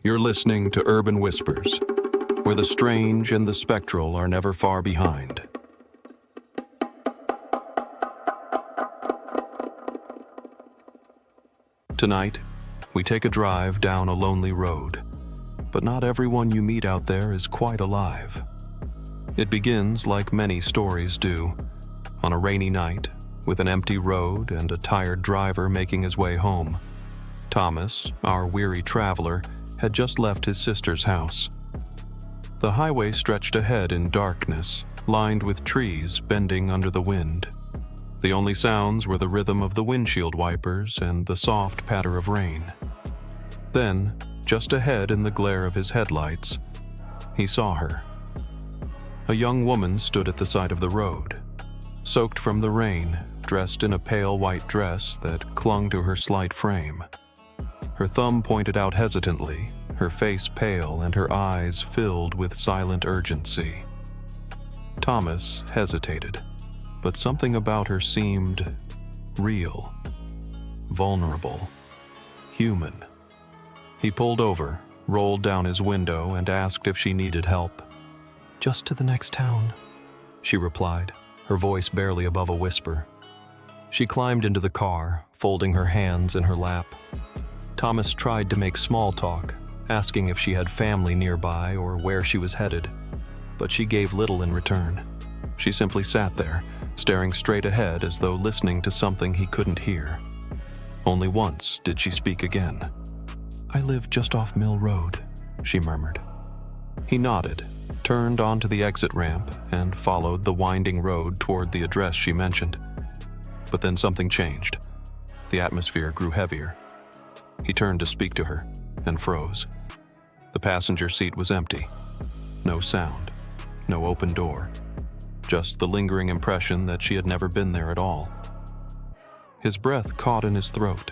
You're listening to Urban Whispers, where the strange and the spectral are never far behind. Tonight, we take a drive down a lonely road, but not everyone you meet out there is quite alive. It begins like many stories do, on a rainy night, with an empty road and a tired driver making his way home. Thomas, our weary traveler, had just left his sister's house. The highway stretched ahead in darkness, lined with trees bending under the wind. The only sounds were the rhythm of the windshield wipers and the soft patter of rain. Then, just ahead in the glare of his headlights, he saw her. A young woman stood at the side of the road, soaked from the rain, dressed in a pale white dress that clung to her slight frame. Her thumb pointed out hesitantly, her face pale and her eyes filled with silent urgency. Thomas hesitated, but something about her seemed real, vulnerable, human. He pulled over, rolled down his window, and asked if she needed help. "Just to the next town," she replied, her voice barely above a whisper. She climbed into the car, folding her hands in her lap. Thomas tried to make small talk, asking if she had family nearby or where she was headed, but she gave little in return. She simply sat there, staring straight ahead as though listening to something he couldn't hear. Only once did she speak again. "I live just off Mill Road," she murmured. He nodded, turned onto the exit ramp, and followed the winding road toward the address she mentioned. But then something changed. The atmosphere grew heavier. He turned to speak to her, and froze. The passenger seat was empty. No sound, no open door, just the lingering impression that she had never been there at all. His breath caught in his throat.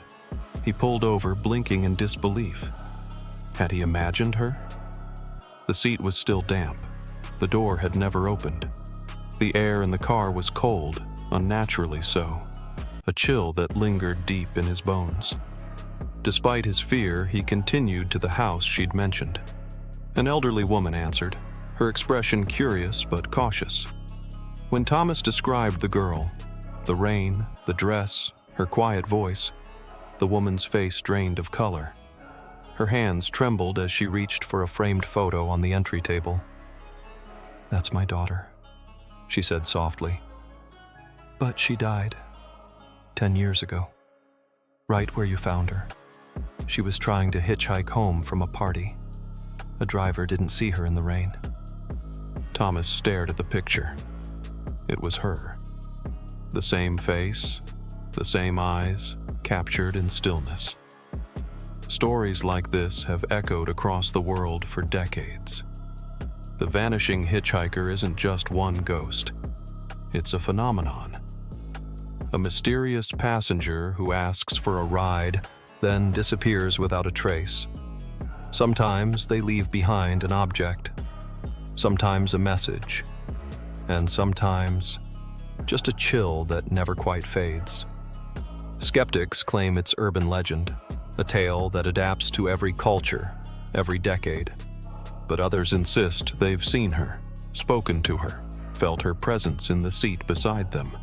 He pulled over, blinking in disbelief. Had he imagined her? The seat was still damp. The door had never opened. The air in the car was cold, unnaturally so, a chill that lingered deep in his bones. Despite his fear, he continued to the house she'd mentioned. An elderly woman answered, her expression curious but cautious. When Thomas described the girl, the rain, the dress, her quiet voice, the woman's face drained of color. Her hands trembled as she reached for a framed photo on the entry table. "That's my daughter," she said softly. "But she died 10 years ago, right where you found her. She was trying to hitchhike home from a party. A driver didn't see her in the rain." Thomas stared at the picture. It was her. The same face, the same eyes, captured in stillness. Stories like this have echoed across the world for decades. The vanishing hitchhiker isn't just one ghost. It's a phenomenon. A mysterious passenger who asks for a ride, then disappears without a trace. Sometimes they leave behind an object, sometimes a message, and sometimes just a chill that never quite fades. Skeptics claim it's urban legend, a tale that adapts to every culture, every decade. But others insist they've seen her, spoken to her, felt her presence in the seat beside them.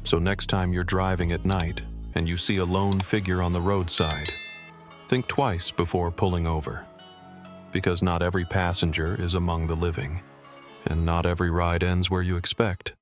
So next time you're driving at night and you see a lone figure on the roadside, think twice before pulling over. Because not every passenger is among the living, and not every ride ends where you expect.